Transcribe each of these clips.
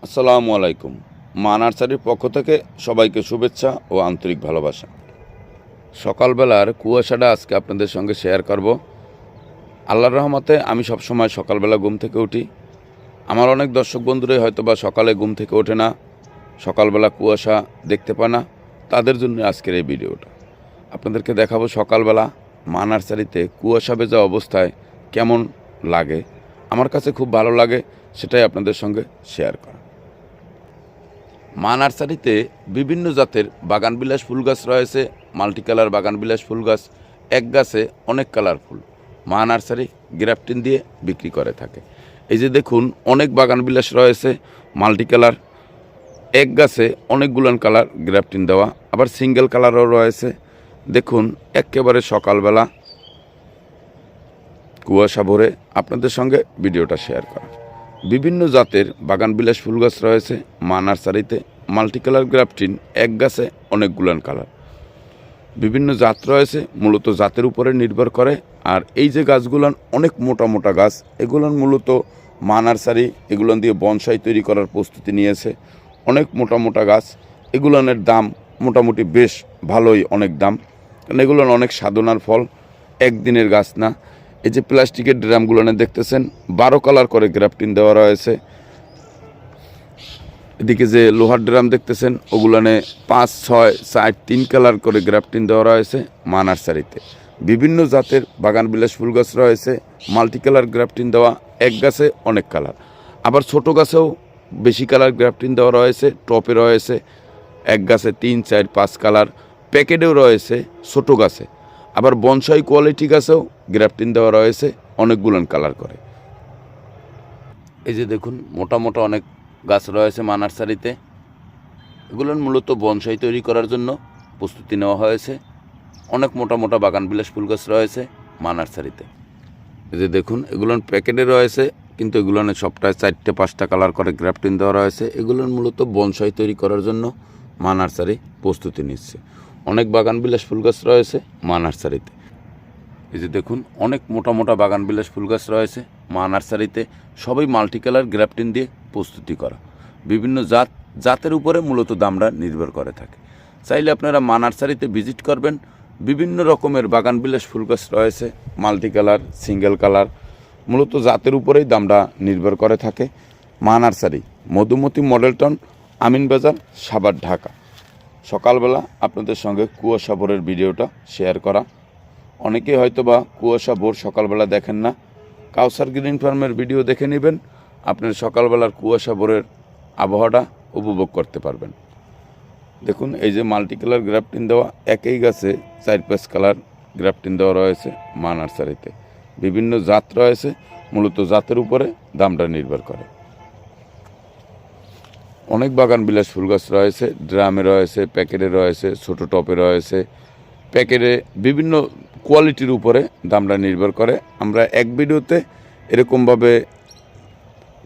আসসালামু আলাইকুম। মা নার্সারির পক্ষ থেকে সবাইকে শুভেচ্ছা ও আন্তরিক ভালোবাসা। সকালবেলার কুয়াশাটা আজকে আপনাদের সঙ্গে শেয়ার করব। আল্লাহর রহমতে আমি সবসময় সকালবেলা ঘুম থেকে উঠি। আমার অনেক দর্শক বন্ধুরাই হয়তো বা সকালে ঘুম থেকে ওঠে না, সকালবেলা কুয়াশা দেখতে পায় না, তাদের জন্য আজকের এই ভিডিওটা। আপনাদেরকে দেখাবো সকালবেলা মা নার্সারিতে কুয়াশা ভেজা অবস্থায় কেমন লাগে। আমার কাছে খুব ভালো লাগে, সেটাই আপনাদের সঙ্গে শেয়ার করা। মা নার্সারিতে বিভিন্ন জাতের বাগান বিলাস ফুল গাছ রয়েছে, মাল্টি কালার বাগান বিলাস ফুল গাছ, এক গাছে অনেক কালার ফুল মা নার্সারি গ্রাফটিং দিয়ে বিক্রি করে থাকে। এই যে দেখুন, অনেক বাগান বিলাস রয়েছে মাল্টি কালার, এক গাছে অনেকগুলান কালার গ্রাফটিং দেওয়া, আবার সিঙ্গেল কালারও রয়েছে। দেখুন, একেবারে সকালবেলা কুয়াশা ভরে আপনাদের সঙ্গে ভিডিওটা শেয়ার করা। বিভিন্ন জাতের বাগান বিলাস ফুল গাছ রয়েছে মা নার্সারিতে, মাল্টি কালার গ্রাফটিং, এক গাছে অনেকগুলান কালার। বিভিন্ন জাত রয়েছে, মূলত জাতের উপরে নির্ভর করে। আর এই যে গাছগুলান অনেক মোটা মোটা গাছ, এগুলান মূলত মা নার্সারি এগুলান দিয়ে বনসাই তৈরি করার প্রস্তুতি নিয়েছে। অনেক মোটা মোটা গাছ, এগুলানের দাম মোটামুটি বেশ ভালোই, অনেক দাম, কারণ এগুলান অনেক সাধনার ফল, একদিনের গাছ না। এই যে প্লাস্টিকের ড্রামগুলোনে দেখতেছেন 12 কালার করে গ্রাফটিং দেওয়া রয়েছে। এদিকে যে লোহার ড্রাম দেখতেছেন ওগুলানে 5, 6, 4, 3 কালার করে গ্রাফটিং দেওয়া রয়েছে মা নার্সারিতে। বিভিন্ন জাতের বাগান বিলাস ফুল গাছ রয়েছে, মাল্টি কালার গ্রাফটিং দেওয়া, এক গাছে অনেক কালার। আবার ছোট গাছেও বেশি কালার গ্রাফটিং দেওয়া রয়েছে, টপে রয়েছে এক গাছে 3, 4, 5 কালার, প্যাকেটেও রয়েছে ছোট গাছে। আবার বনসাই কোয়ালিটি গাছেও গ্রাফটিং দেওয়া রয়েছে অনেকগুলান কালার করে। এই যে দেখুন, মোটা মোটা অনেক গাছ রয়েছে মা নার্সারিতে, এগুলোর মূলত বনসাই তৈরি করার জন্য প্রস্তুতি নেওয়া হয়েছে। অনেক মোটা মোটা বাগান বিলাস ফুল গাছ রয়েছে মা নার্সারিতে। এই যে দেখুন, এগুলোর প্যাকেটে রয়েছে, কিন্তু এগুলোর সবটায় 4টে 5টা কালার করে গ্রাফটিং দেওয়া রয়েছে। এগুলোর মূলত বনসাই তৈরি করার জন্য মা নার্সারি প্রস্তুতি নিচ্ছে। অনেক বাগান বিলাস ফুল গাছ রয়েছে মা নার্সারিতে। এই যে দেখুন, অনেক মোটা মোটা বাগান বিলাস ফুল গাছ রয়েছে মা নার্সারিতে, সবই মাল্টি কালার গ্রাফটিং দিয়ে প্রস্তুতি করা। বিভিন্ন জাতের উপরে মূলত দামটা নির্ভর করে থাকে। চাইলে আপনারা মা নার্সারিতে ভিজিট করবেন। বিভিন্ন রকমের বাগান বিলাস ফুল গাছ রয়েছে, মাল্টি কালার, সিঙ্গেল কালার, মূলত জাতের উপরেই দামটা নির্ভর করে থাকে। মা নার্সারি, মধুমতি মডেল টাউন, আমিন বাজার, সাভার, ঢাকা। সকালবেলা আপনাদের সঙ্গে কুয়াশা ভোরের ভিডিওটা শেয়ার করা। অনেকেই হয়তো বা কুয়াশা ভোর সকালবেলা দেখেন না, কাউসার গ্রিন ফার্মের ভিডিও দেখে নেবেন, আপনার সকালবেলার কুয়াশা ভোরের আবহাওয়াটা উপভোগ করতে পারবেন। দেখুন, এই যে মাল্টি কালার গ্রাফটিং দেওয়া, একই গাছে 4-5 কালার গ্রাফটিং দেওয়া রয়েছে মা নার্সারিতে। বিভিন্ন জাত রয়েছে, মূলত জাতের উপরে দামটা নির্ভর করে। অনেক বাগান বিলাস ফুল গাছ রয়েছে, ড্রামে রয়েছে, প্যাকেটে রয়েছে, ছোট টপে রয়েছে। প্যাকেটে বিভিন্ন কোয়ালিটির উপরে দামটা নির্ভর করে। আমরা এক ভিডিওতে এরকমভাবে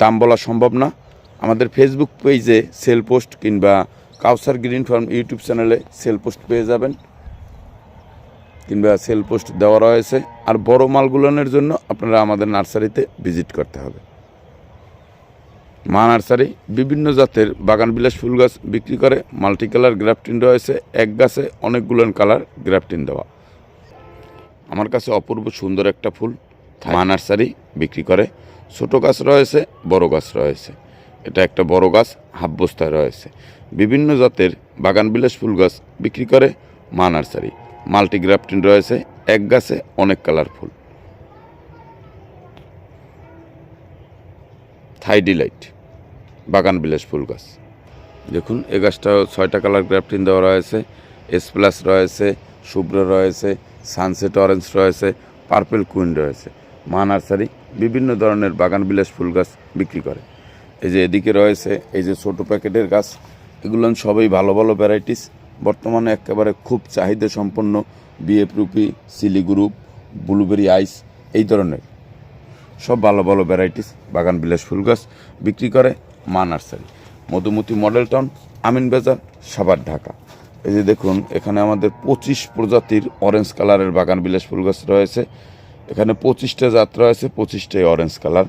দাম বলা সম্ভব না। আমাদের ফেসবুক পেজে সেল পোস্ট কিংবা কাউসার গ্রিন ফার্ম ইউটিউব চ্যানেলে সেল পোস্ট পেয়ে যাবেন, কিংবা সেল পোস্ট দেওয়া রয়েছে। আর বড় মালগুলোনের জন্য আপনারা আমাদের নার্সারিতে ভিজিট করতে হবে। মা নার্সারি বিভিন্ন জাতের বাগান বিলাস ফুল গাছ বিক্রি করে, মাল্টি কালার গ্রাফটিং রয়েছে, এক গাছে অনেকগুলো কালার গ্রাফটিং দেওয়া। আমার কাছে অপূর্ব সুন্দর একটা ফুল মা নার্সারি বিক্রি করে। ছোট গাছ রয়েছে, বড় গাছ রয়েছে। এটা একটা বড় গাছ, হাফ বস্তায় রয়েছে। বিভিন্ন জাতের বাগান বিলাস ফুল গাছ বিক্রি করে মা নার্সারি। মাল্টি গ্রাফটিং রয়েছে, এক গাছে অনেক কালার ফুল। থাই ডিলাইট বাগান বিলাস ফুল গাছ। দেখুন, এ গাছটাও 6টা কালার গ্রাফটিং দেওয়া রয়েছে। এস প্লাস রয়েছে, শুভ্র রয়েছে, সানসেট অরেঞ্জ রয়েছে, পার্পেল কুইন রয়েছে। মা নার্সারি বিভিন্ন ধরনের বাগান বিলাস ফুল গাছ বিক্রি করে। এই যে এদিকে রয়েছে এই যে ছোটো প্যাকেটের গাছ, এগুলো সবই ভালো ভালো ভ্যারাইটিস। বর্তমানে একেবারে খুব চাহিদা সম্পন্ন বিএফ রুপি, সিলি গ্রুপ, ব্লুবেরি আইস, এই ধরনের সব ভালো ভালো ভ্যারাইটিস বাগান বিলাস ফুল গাছ বিক্রি করে মা নার্সারি, মধুমতি মডেল টাউন, আমিন বাজার, সাভার, ঢাকা। এই যে দেখুন, এখানে আমাদের 25 প্রজাতির অরেঞ্জ কালারের বাগান বিলাস ফুল গাছ রয়েছে। এখানে 25টা জাত রয়েছে, 25টাই অরেঞ্জ কালার।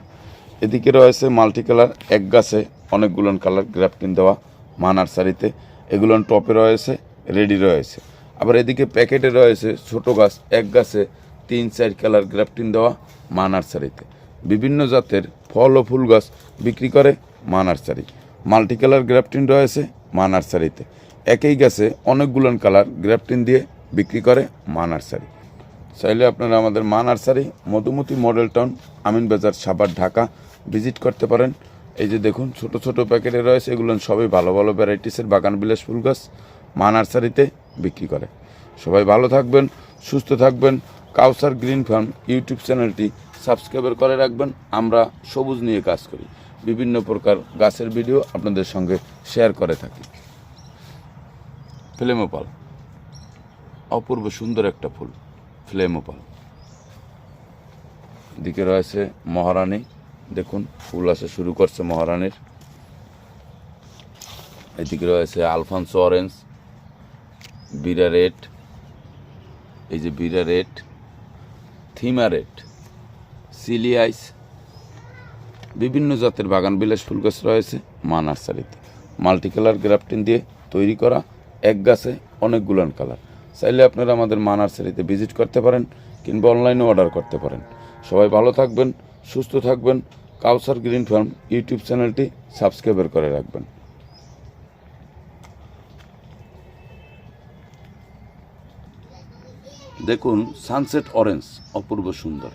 এদিকে রয়েছে মাল্টি কালার, এক গাছে অনেকগুলো কালার গ্রাফটিং দেওয়া মা নার্সারিতে। এগুলো টপে রয়েছে, রেডি রয়েছে। আবার এদিকে প্যাকেটে রয়েছে ছোট গাছ, এক গাছে 3-4 কালার গ্রাফটিং দেওয়া মা নার্সারিতে। বিভিন্ন জাতের ফল ও ফুল গাছ বিক্রি করে মা নার্সারি। মাল্টি কালার গ্রাফটিং রয়েছে মা নার্সারিতে। একই গাছে অনেকগুলো কালার গ্রাফটিং দিয়ে বিক্রি করে মা নার্সারি। চাইলে আপনারা আমাদের মা নার্সারি, মধুমতি মডেল টাউন, আমিন বাজার, সাভার, ঢাকা ভিজিট করতে পারেন। এই যে দেখুন ছোট ছোট প্যাকেটে রয়েছে, এগুলো সবই ভালো ভালো ভ্যারাইটিসের বাগান বিলাস ফুল গাছ মা নার্সারিতে বিক্রি করে। সবাই ভালো থাকবেন, সুস্থ থাকবেন। কাউসার গ্রিন ফার্ম ইউটিউব চ্যানেলটি সাবস্ক্রাইব করে রাখবেন। আমরা সবুজ নিয়ে কাজ করি, বিভিন্ন প্রকার গাছের ভিডিও আপনাদের সঙ্গে শেয়ার করে থাকি। ফ্লেমোপাল, অপূর্ব সুন্দর একটা ফুল ফ্লেমোপাল। এদিকে রয়েছে মহারানী, দেখুন ফুল আসা শুরু করছে মহারানীর। এদিকে রয়েছে আলফানসো অরেঞ্জ, বিরা রেড, এই যে বিরা রেড, থিমা রেড, সিলি আইস, বিভিন্ন জাতের বাগান বিলাস ফুল গাছ রয়েছে মা নার্সারিতে। মাল্টি কালার গ্রাফটিং দিয়ে তৈরি করা, এক গাছে অনেকগুলো কালার। চাইলে আপনারা আমাদের মা নার্সারিতে ভিজিট করতে পারেন কিংবা অনলাইনে অর্ডার করতে পারেন। সবাই ভালো থাকবেন, সুস্থ থাকবেন। কাউসার গ্রিন ফার্ম ইউটিউব চ্যানেলটি সাবস্ক্রাইব করে রাখবেন। দেখুন সানসেট অরেঞ্জ, অপূর্ব সুন্দর।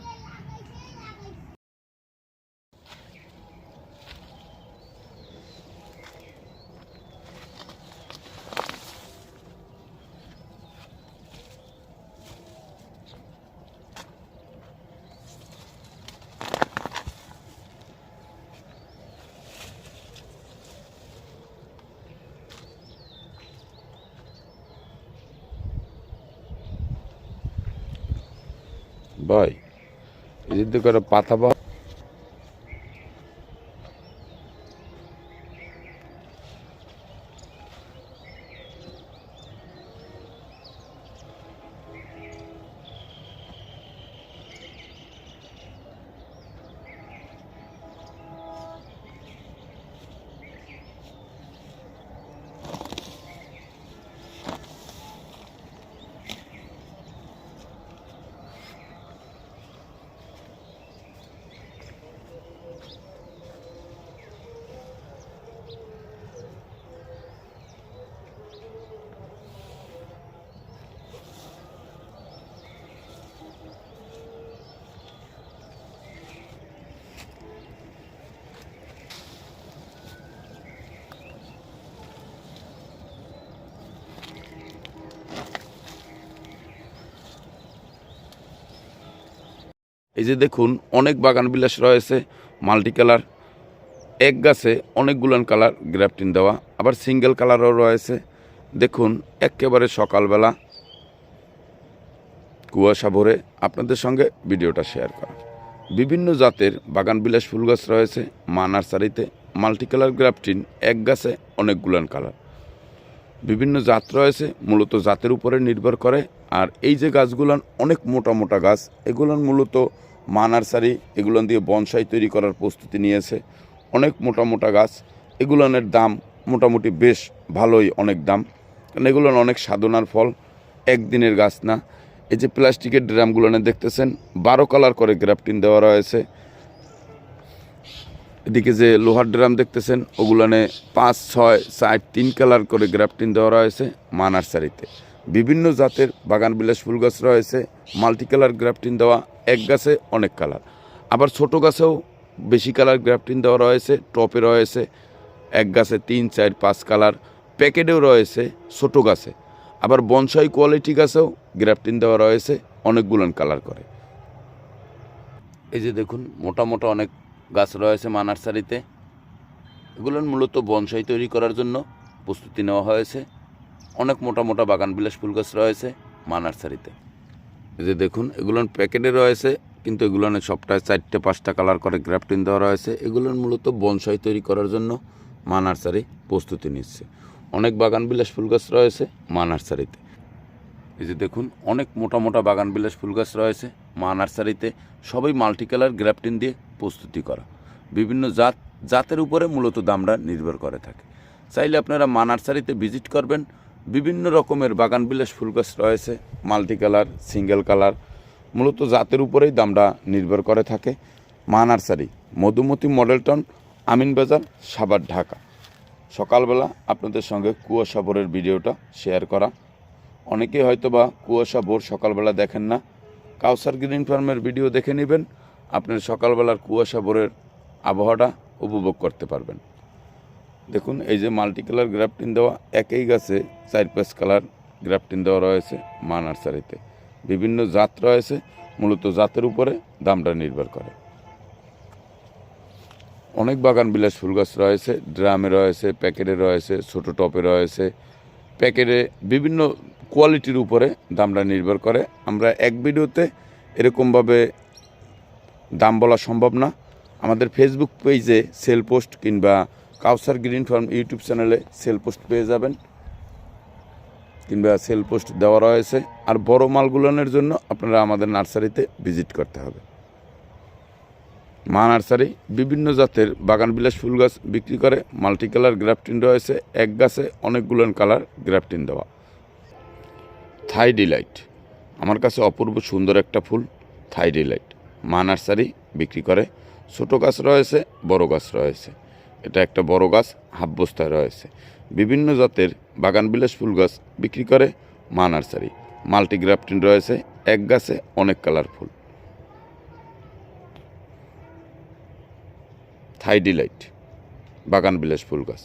ভাই এদিকে করে পাতা বা এই যে দেখুন অনেক বাগান বিলাস রয়েছে মাল্টি কালার, এক গাছে অনেকগুলো কালার গ্রাফটিং দেওয়া, আবার সিঙ্গেল কালারও রয়েছে। দেখুন একেবারে সকালবেলা কুয়াশা ভরে আপনাদের সঙ্গে ভিডিওটা শেয়ার করা। বিভিন্ন জাতের বাগান বিলাস ফুল গাছ রয়েছে মা নার্সারিতে। মাল্টি কালার গ্রাফটিং, এক গাছে অনেকগুলো কালার। বিভিন্ন জাত রয়েছে, মূলত জাতের উপরে নির্ভর করে। আর এই যে গাছগুলান অনেক মোটা মোটা গাছ, এগুলান মূলত মা নার্সারি এগুলান দিয়ে বনসাই তৈরি করার প্রস্তুতি নিয়েছে। অনেক মোটা মোটা গাছ, এগুলানের দাম মোটামুটি বেশ ভালোই, অনেক দাম, কারণ এগুলান অনেক সাধনার ফল, একদিনের গাছ না। এই যে প্লাস্টিকের ড্রামগুলানে দেখতেছেন 12 কালার করে গ্রাফটিং দেওয়া রয়েছে। এদিকে যে লোহার ড্রাম দেখতেছেন ওগুলানে 5, 6, 4, 3 কালার করে গ্রাফটিং দেওয়া রয়েছে মা নার্সারিতে। বিভিন্ন জাতের বাগান বিলাস ফুল গাছ রয়েছে, মাল্টি কালার গ্রাফটিং দেওয়া, এক গাছে অনেক কালার। আবার ছোট গাছেও বেশি কালার গ্রাফটিং দেওয়া রয়েছে, টপে রয়েছে এক গাছে 3, 4, 5 কালার, প্যাকেটেও রয়েছে ছোট গাছে। আবার বনসাই কোয়ালিটি গাছেও গ্রাফটিং দেওয়া রয়েছে অনেকগুলো কালার করে। এই যে দেখুন মোটা মোটা অনেক গাছ রয়েছে মা নার্সারিতে। এগুলো মূলত বনসাই তৈরি করার জন্য প্রস্তুতি নেওয়া হয়েছে। অনেক মোটা মোটা বাগান বিলাস ফুল গাছ রয়েছে মা নার্সারিতে। এই যে দেখুন এগুলো প্যাকেটে রয়েছে, কিন্তু এগুলো সবটায় 4টে 5টা কালার করে গ্রাফটিং দেওয়া রয়েছে। এগুলো মূলত বনসাই তৈরি করার জন্য মা নার্সারি প্রস্তুতি নিচ্ছে। অনেক বাগান বিলাস ফুল গাছ রয়েছে মা নার্সারিতে। এই যে দেখুন অনেক মোটা মোটা বাগান বিলাস ফুল গাছ রয়েছে মা নার্সারিতে, সবই মাল্টি কালার গ্রাফটিং দিয়ে প্রস্তুতি করা। বিভিন্ন জাত জাতের উপরে মূলত দামটা নির্ভর করে থাকে। চাইলে আপনারা মা নার্সারিতে ভিজিট করবেন। বিভিন্ন রকমের বাগান বিলাস ফুল গাছ রয়েছে, মাল্টি কালার, সিঙ্গেল কালার, মূলত জাতের উপরেই দামটা নির্ভর করে থাকে। মা nursery, Madhumati model town, Aminbazar, Savar, Dhaka. সকালবেলা আপনাদের সঙ্গে কুয়াশা ভোরের ভিডিওটা শেয়ার করা। অনেকেই হয়তো বা কুয়াশা ভোর সকালবেলা দেখেন না, কাউসার গ্রিন ফার্মের ভিডিও দেখে নেবেন, আপনার সকালবেলার কুয়াশা ভোরের আবহাওয়াটা উপভোগ করতে পারবেন। দেখুন এই যে মাল্টি কালার গ্রাফটিন দেওয়া, একই গাছে 4-5 কালার গ্রাফটিন দেওয়া রয়েছে মা নার্সারিতে। বিভিন্ন জাত রয়েছে, মূলত জাতের উপরে দামটা নির্ভর করে। অনেক বাগান বিলাস ফুল গাছ রয়েছে, ড্রামে রয়েছে, প্যাকেটে রয়েছে, ছোটো টপে রয়েছে। প্যাকেটে বিভিন্ন কোয়ালিটির উপরে দামটা নির্ভর করে। আমরা এক ভিডিওতে এরকমভাবে দাম বলা সম্ভব না। আমাদের ফেসবুক পেজে সেল পোস্ট কিংবা কাউসার গ্রিন ফার্ম ইউটিউব চ্যানেলে সেল পোস্ট পেয়ে যাবেন, কিংবা সেল পোস্ট দেওয়া রয়েছে। আর বড় মালগুলোনের জন্য আপনারা আমাদের নার্সারিতে ভিজিট করতে হবে। মা নার্সারি বিভিন্ন জাতের বাগান বিলাস ফুল গাছ বিক্রি করে। মাল্টি কালার গ্রাফটিন রয়েছে, এক গাছে অনেকগুলো কালার গ্রাফটিন দেওয়া। থাই ডিলাইট আমার কাছে অপূর্ব সুন্দর একটা ফুল, থাই ডিলাইট মা নার্সারি বিক্রি করে। ছোটো গাছ রয়েছে, বড় গাছ রয়েছে। এটা একটা বড় গাছ, হাফ বস্তায় রয়েছে। বিভিন্ন জাতের বাগান বিলাস ফুল গাছ বিক্রি করে মা নার্সারি। মাল্টি গ্রাফটিন রয়েছে, এক গাছে অনেক কালার ফুল। থাই ডিলাইট বাগান বিলাস ফুল গাছ।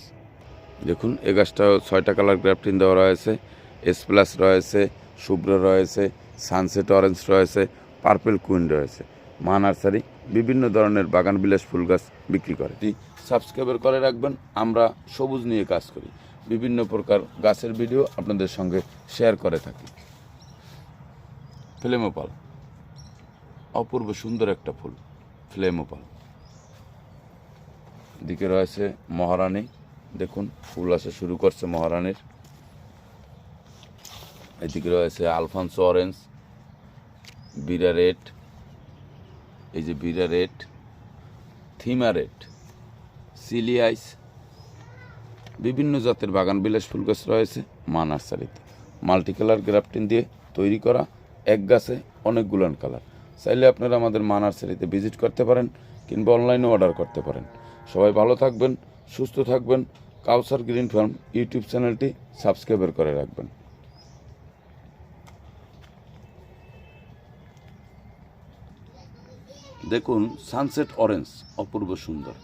দেখুন এই গাছটা 6টা কালার গ্রাফটিন দেওয়া রয়েছে। এস প্লাস রয়েছে, শুভ্র রয়েছে, সানসেট অরেঞ্জ রয়েছে, পার্পেল কুইন রয়েছে। মা নার্সারি বিভিন্ন ধরনের বাগান বিলাস ফুল গাছ বিক্রি করে। সাবস্ক্রাইবার করে রাখবেন। আমরা সবুজ নিয়ে কাজ করি, বিভিন্ন প্রকার গাছের ভিডিও আপনাদের সঙ্গে শেয়ার করে থাকি। ফ্লেমোপাল অপূর্ব সুন্দর একটা ফুল, ফ্লেমোপাল। দিকে রয়েছে মহারানী, দেখুন ফুল আসা শুরু করছে মহারানীর। এদিকে রয়েছে আলফানসো অরেঞ্জ, বিরা রেড, এই যে বিরা রেড, থিমা রেড, সিলি আইস। বিভিন্ন জাতের বাগান বিলাস ফুল গাছ রয়েছে মা নার্সারিতে। মাল্টি কালার গ্রাফটিন দিয়ে তৈরি করা, এক গাছে অনেকগুলো কালার। চাইলে আপনারা আমাদের মা নার্সারিতে ভিজিট করতে পারেন, কিংবা অনলাইনে অর্ডার করতে পারেন। সবাই ভালো থাকবেন, সুস্থ থাকবেন। কাউসার গ্রিন ফার্ম ইউটিউব চ্যানেলটি সাবস্ক্রাইবার করে রাখবেন। দেখুন সানসেট অরেঞ্জ অপূর্ব সুন্দর।